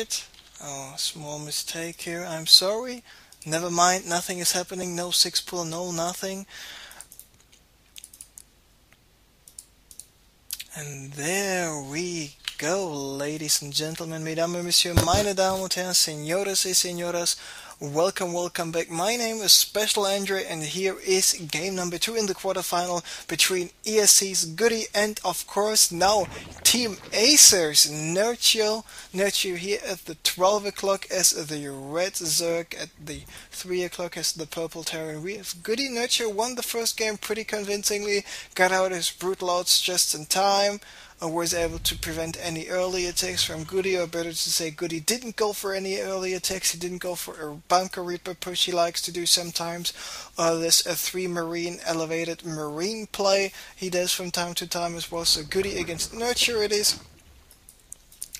it. Oh, small mistake here, I'm sorry. Never mind, nothing is happening, no 6-pull, no nothing. And there we go, ladies and gentlemen, mesdames et messieurs, meine Damen und Herren, señores y señoras, welcome back. My name is Special Andre, and here is game number 2 in the quarterfinal between ESC's GoOdy and, of course, now Team Acers. Nerchio here at the 12 o'clock as the red Zerg, at the 3 o'clock as the purple Terran. We have GoOdy. Nerchio won the first game pretty convincingly, got out his brute loads just in time, was able to prevent any early attacks from GoOdy, or better to say GoOdy didn't go for any early attacks. He didn't go for a bunker reaper push he likes to do sometimes, or this a 3 marine elevated marine play he does from time to time as well. So GoOdy against Nerchio it is.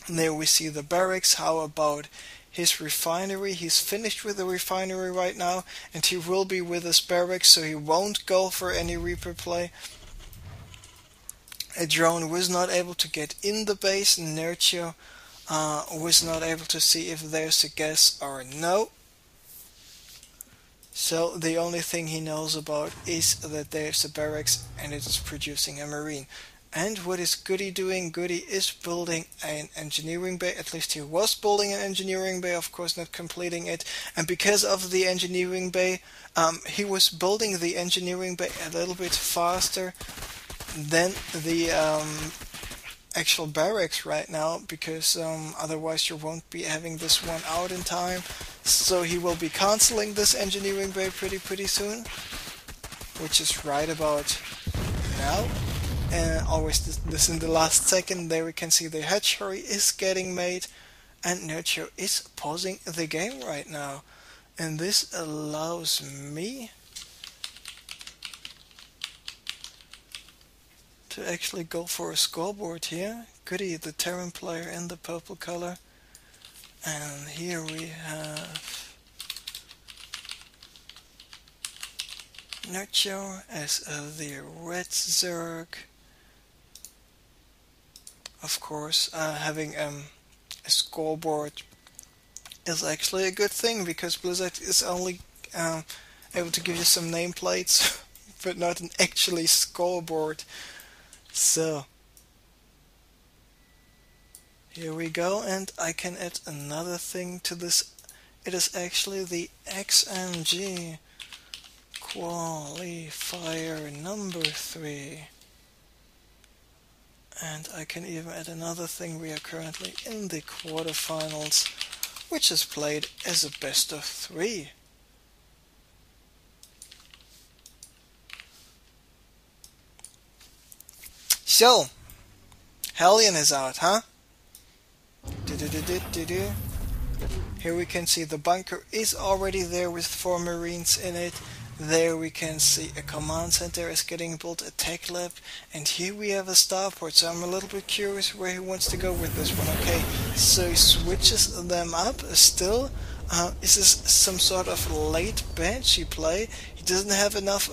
And there we see the barracks. How about his refinery? He's finished with the refinery right now, and he will be with his barracks, so he won't go for any reaper play. A drone was not able to get in the base. Nerchio was not able to see if there's a gas or no. So the only thing he knows about is that there's a barracks and it's producing a marine. And what is GoOdy doing? GoOdy is building an engineering bay. At least he was building an engineering bay, of course not completing it. And because of the engineering bay, he was building the engineering bay a little bit faster than the actual barracks right now, because otherwise you won't be having this one out in time. So he will be cancelling this engineering bay pretty soon, which is right about now. And always this in the last second. There we can see the hatchery is getting made, and Nerchio is pausing the game right now, and this allows me to actually go for a scoreboard here. GoOdy, the Terran player in the purple color, and here we have Nerchio as the red Zerg. Of course, having a scoreboard is actually a good thing, because Blizzard is only able to give you some nameplates, but not an actually scoreboard. So here we go, and I can add another thing to this. It is actually the XMG qualifier number 3. And I can even add another thing. We are currently in the quarterfinals, which is played as a best of 3. So, Hellion is out, huh? Here we can see the bunker is already there with 4 marines in it. There we can see a command center is getting built, a tech lab, and here we have a starport. So I'm a little bit curious where he wants to go with this one. Okay, so he switches them up still. Is this some sort of late Banshee play? He doesn't have enough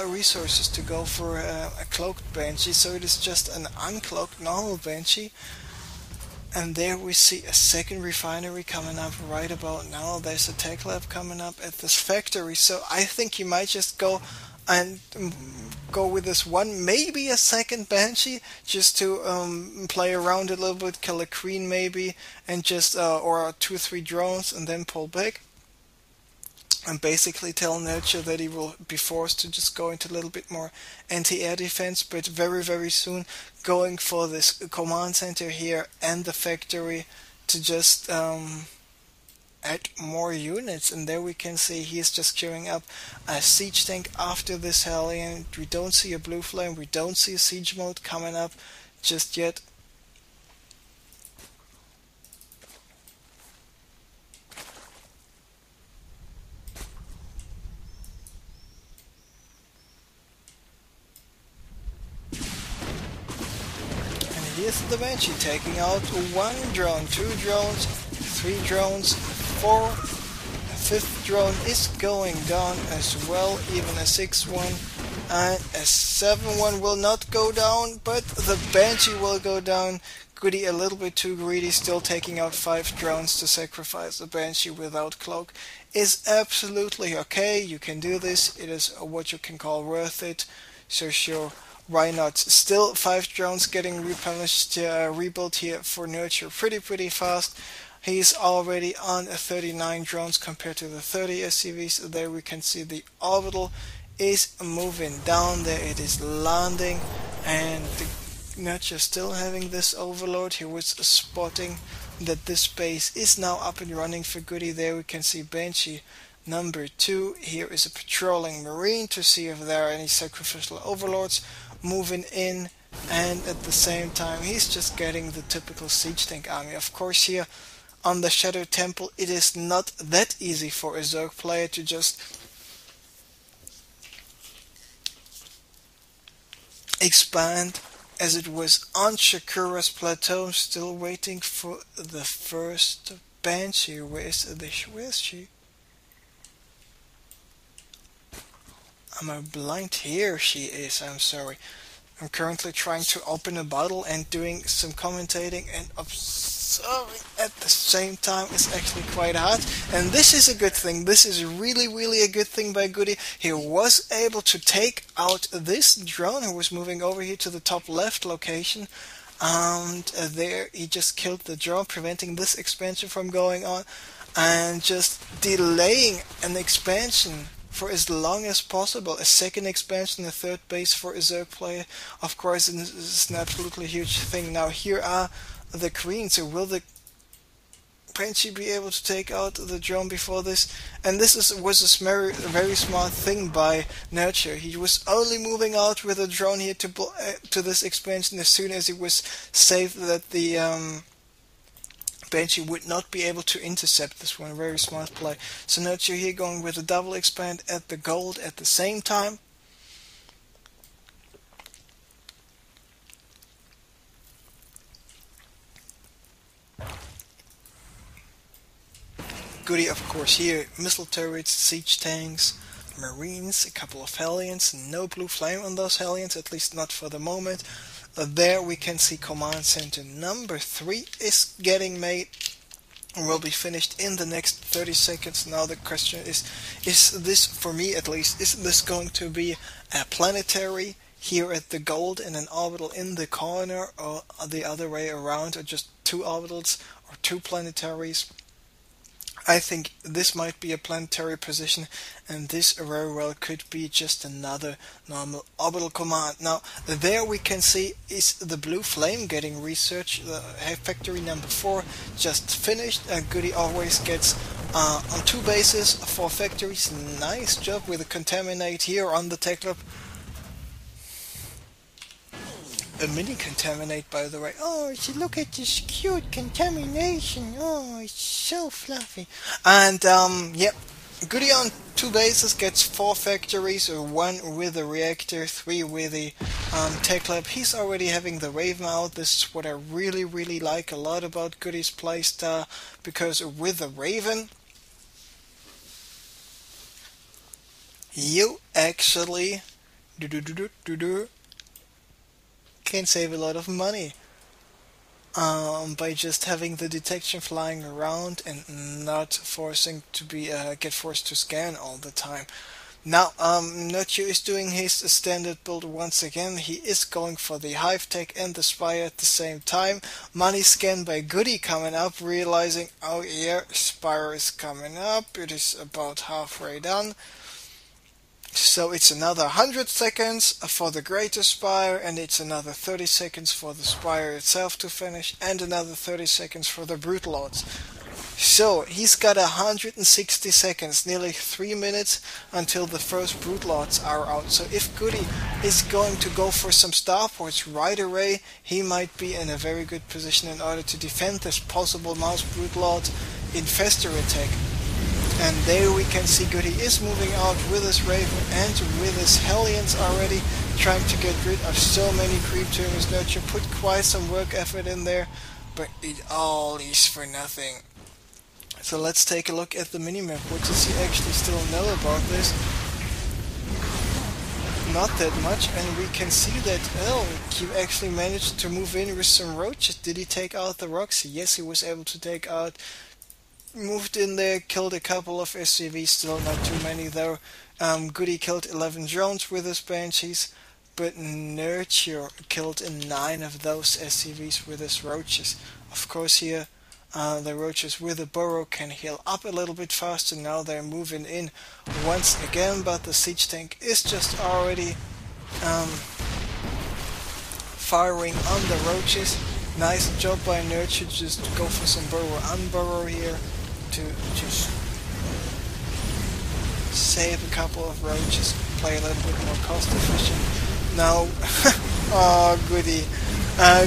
resources to go for a cloaked Banshee, so it is just an uncloaked normal Banshee. And there we see a second refinery coming up right about now. There's a tech lab coming up at this factory, so I think he might just go and go with this one, maybe a second Banshee, just to play around a little bit, kill a queen maybe, and just or 2-3 drones, and then pull back. And basically tell Nerchio that he will be forced to just go into a little bit more anti-air defense, but very soon going for this command center here and the factory to just add more units. And there we can see he is just queuing up a siege tank after this Hellion. We don't see a blue flame, we don't see a siege mode coming up just yet. Here's the Banshee taking out 1 drone, 2 drones, 3 drones, 4. A 5th drone is going down as well, even a 6th one. And a 7th one will not go down, but the Banshee will go down. GoOdy a little bit too greedy, still taking out 5 drones to sacrifice the Banshee without cloak is absolutely okay. You can do this. It is what you can call worth it. So sure, why not? Still 5 drones getting replenished, rebuilt here for Nerchio pretty fast. He's already on 39 drones compared to the 30 SCVs. There we can see the orbital is moving down there. It is landing, and the Nerchio still having this overload. He was spotting that this base is now up and running for GoOdy. There we can see Banshee number 2. Here is a patrolling Marine to see if there are any sacrificial overlords moving in, and at the same time he's just getting the typical siege tank army. Of course, here on the Shadow Temple it is not that easy for a Zerg player to just expand, as it was on Shakura's plateau. Still waiting for the first Banshee. Where's she? Am I blind? Here she is. I'm sorry. I'm currently trying to open a bottle and doing some commentating and observing at the same time. It's actually quite hard, and this is a good thing. This is really a good thing by GoOdy. He was able to take out this drone who was moving over here to the top left location, and there he just killed the drone, preventing this expansion from going on and just delaying an expansion for as long as possible. A second expansion, a third base for a Zerg player. Of course, this is an absolutely huge thing. Now here are the queens. So will the Banshee be able to take out the drone before this? And this was a very smart thing by Nerchio. He was only moving out with a drone here to this expansion as soon as it was safe that the Banshee would not be able to intercept this one. Very smart play. So Nerchio here going with a double expand at the gold at the same time. GoOdy, of course, here missile turrets, siege tanks, marines, a couple of Hellions. No blue flame on those Hellions, at least not for the moment. There we can see command center number 3 is getting made and will be finished in the next 30 seconds. Now the question is this, for me at least, is this going to be a planetary here at the gold and an orbital in the corner, or the other way around, or just 2 orbitals or 2 planetaries? I think this might be a planetary position, and this very well could be just another normal orbital command. Now, there we can see is the blue flame getting researched. Factory number 4 just finished. GoOdy always gets on 2 bases, 4 factories. Nice job with the contaminate here on the tech lab. A mini contaminate, by the way. Oh, look at this cute contamination. Oh, it's so fluffy. And yep, GoOdy on 2 bases gets 4 factories, 1 with the reactor, 3 with the tech lab. He's already having the Raven out. This is what I really like a lot about GoOdy's playstyle, because with the Raven you actually can save a lot of money by just having the detection flying around and not forcing to be get forced to scan all the time. Now Nerchio is doing his standard build once again. He is going for the Hive Tech and the Spire at the same time. Money scan by GoOdy coming up, realizing, oh yeah, Spire is coming up. It is about halfway done. So it's another 100 seconds for the Greater Spire, and it's another 30 seconds for the Spire itself to finish, and another 30 seconds for the Brute Lords. So he's got 160 seconds, nearly 3 minutes, until the first Brute Lords are out. So if GoOdy is going to go for some starports right away, he might be in a very good position in order to defend this possible Mouse Brute Lord infestor attack. And there we can see GoOdy is moving out with his Raven and with his Hellions already, trying to get rid of so many creep tumors. Nerchio put quite some work effort in there, but it all is for nothing. So let's take a look at the minimap. What does he actually still know about this? not that much, and we can see that, oh, he actually managed to move in with some roaches. Did he take out the Roxy? Yes, he was able to take out, moved in there, killed a couple of SCVs, still not too many though. GoOdy killed 11 drones with his Banshees, but Nerchio killed 9 of those SCVs with his roaches. Of course here, the roaches with a burrow can heal up a little bit faster. Now they're moving in once again, but the siege tank is just already firing on the roaches. Nice job by Nerchio, just to go for some burrow unburrow here to just save a couple of roaches, play a little bit more cost efficient. Now, oh, GoOdy.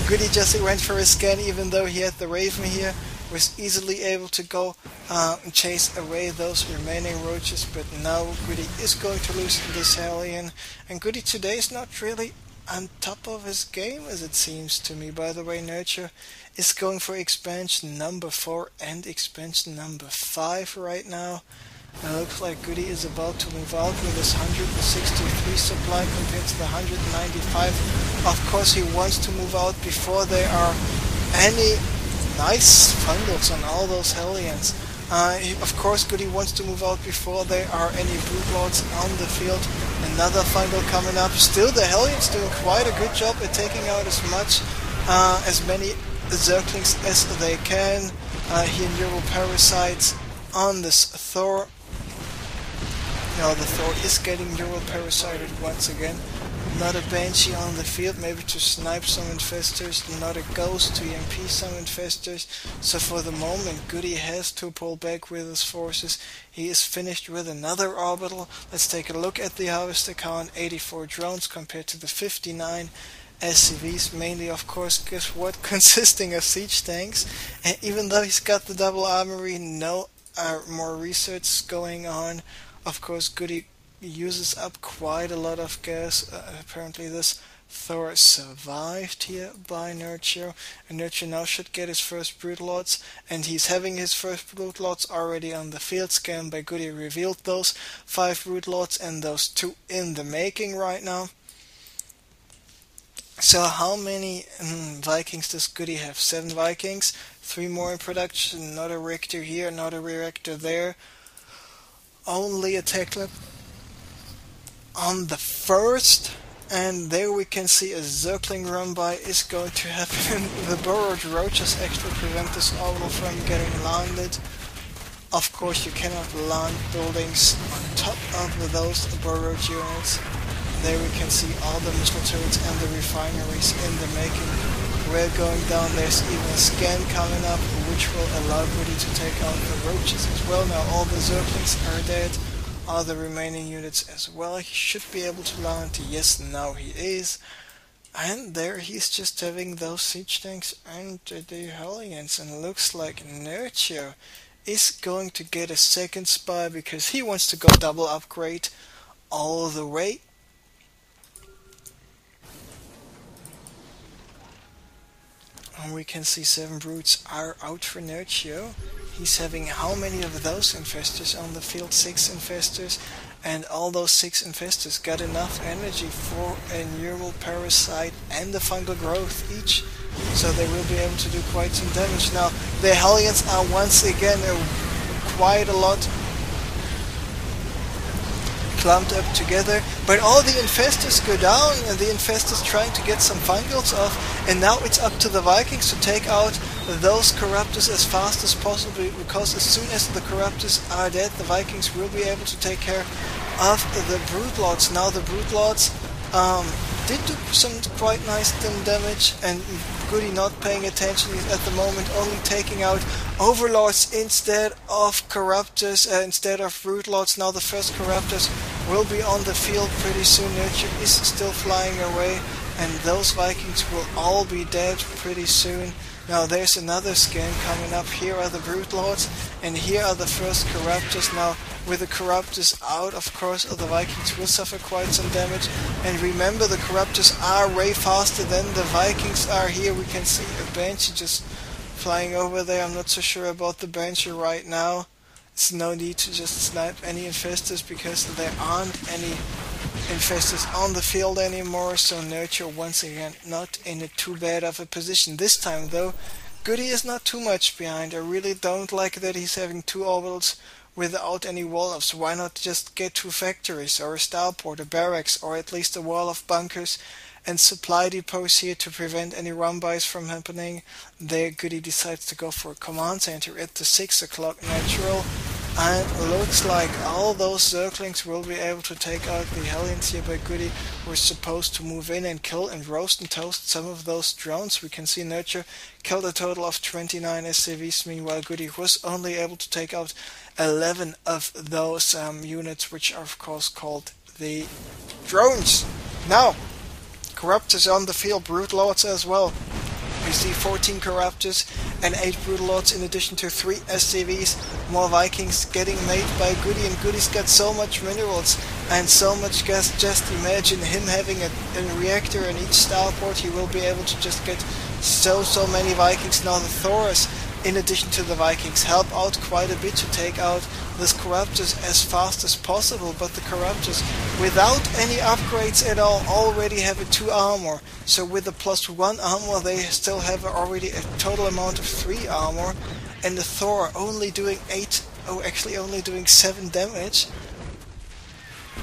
GoOdy just went for a scan, even though he had the Raven here, was easily able to go and chase away those remaining roaches, but now GoOdy is going to lose this Hellion, and GoOdy today is not really on top of his game, as it seems to me. By the way, Nerchio is going for expansion number 4 and expansion number 5 right now. It looks like GoOdy is about to move out with his 163 supply compared to the 195. Of course, he wants to move out before there are any nice fungals on all those Hellions. Of course, GoOdy wants to move out before there are any Broodlords on the field. Another fungal coming up. Still, the Hellions doing quite a good job at taking out as many Zerglings as they can. Here, neural parasites on this Thor. Now the Thor is getting neural parasited once again. Not a Banshee on the field, maybe to snipe some infestors, not a Ghost to EMP some infestors. So for the moment, GoOdy has to pull back with his forces. He is finished with another orbital. Let's take a look at the harvester count. 84 drones compared to the 59 SCVs, mainly of course, guess what, consisting of siege tanks. And even though he's got the double armory, no more research going on. Of course, GoOdy uses up quite a lot of gas. Apparently this Thor survived here by Nerchio, and Nerchio now should get his first Broodlords, and he's having his first Broodlords already on the field scan. By GoOdy revealed those 5 Broodlords and those 2 in the making right now. So how many Vikings does GoOdy have? 7 Vikings, 3 more in production, not a Richter here, not a Reactor there. Only a Teclip on the first, and there we can see a Zergling run by is going to happen. The burrowed roaches actually prevent this orbital from getting landed. Of course, you cannot land buildings on top of those burrowed units. There we can see all the missile turrets and the refineries in the making. We're going down, there's even a scan coming up, which will allow GoOdy to take out the roaches as well. Now all the Zerglings are dead, all the remaining units as well. He should be able to land, yes, now he is. And there he's just having those siege tanks and the Hellions, and looks like Nerchio is going to get a second spy because he wants to go double upgrade all the way. And we can see 7 broods are out for Nerchio. He's having how many of those infestors on the field? 6 infestors, and all those 6 infestors got enough energy for a neural parasite and a fungal growth each, so they will be able to do quite some damage. Now the Hellions are once again quite a lot clumped up together, but all the infestors go down, and the infestors trying to get some fungals off, and now it's up to the Vikings to take out those Corruptors as fast as possible, because as soon as the Corruptors are dead, the Vikings will be able to take care of the Broodlords. Now the Broodlords did do some quite nice damage, and GoOdy not paying attention. He's at the moment only taking out Overlords instead of Corruptors, instead of Broodlords. Now the first Corruptors will be on the field pretty soon. Nerchio is still flying away, and those Vikings will all be dead pretty soon. Now there's another scan coming up. Here are the Broodlords, and here are the first Corruptors. Now with the Corruptors out, of course, the Vikings will suffer quite some damage. And remember, the Corruptors are way faster than the Vikings are. Here we can see a Banshee just flying over there. I'm not so sure about the Banshee right now. It's no need to just snipe any infestors because there aren't any Infestors on the field anymore, so Nerchio once again not in a too bad of a position. This time though, GoOdy is not too much behind. I really don't like that he's having 2 orbitals without any wall-ups. Why not just get 2 factories, or a starport, a barracks, or at least a wall of bunkers and supply depots here to prevent any run-bys from happening? There GoOdy decides to go for a command center at the 6 o'clock natural, and looks like all those Zerglings will be able to take out the Hellions here by GoOdy. We're supposed to move in and kill and roast and toast some of those drones. We can see Nerchio killed a total of 29 SCVs, meanwhile GoOdy was only able to take out 11 of those units, which are of course called the drones. Now, Corruptors on the field, Brute Lords as well. We see 14 Corruptors and 8 Brutal Lords in addition to 3 SCVs. More Vikings getting made by GoOdy, and GoOdy's got so much minerals and so much gas. Just imagine him having a reactor in each starport. He will be able to just get so many Vikings. Now the Thors, in addition to the Vikings, help out quite a bit to take out this Corruptors as fast as possible, but the Corruptors, without any upgrades at all, already have a 2 armor. So with a +1 armor, they still have already a total amount of 3 armor, and the Thor only doing 7 damage.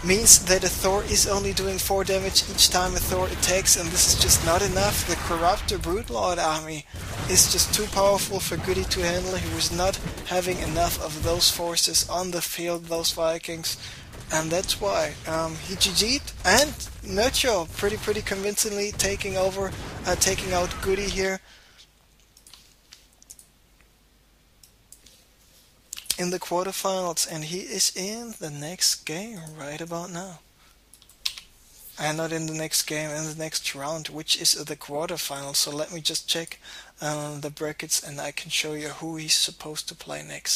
Means that a Thor is only doing 4 damage each time a Thor attacks, and this is just not enough. The Corruptor Brute Lord army is just too powerful for GoOdy to handle. He was not having enough of those forces on the field, those Vikings, and that's why he GG'd. And Nerchio pretty convincingly taking out GoOdy here in the quarterfinals, and he is in the next game right about now. And not in the next game, in the next round, which is the quarterfinals. So let me just check the brackets and I can show you who he's supposed to play next.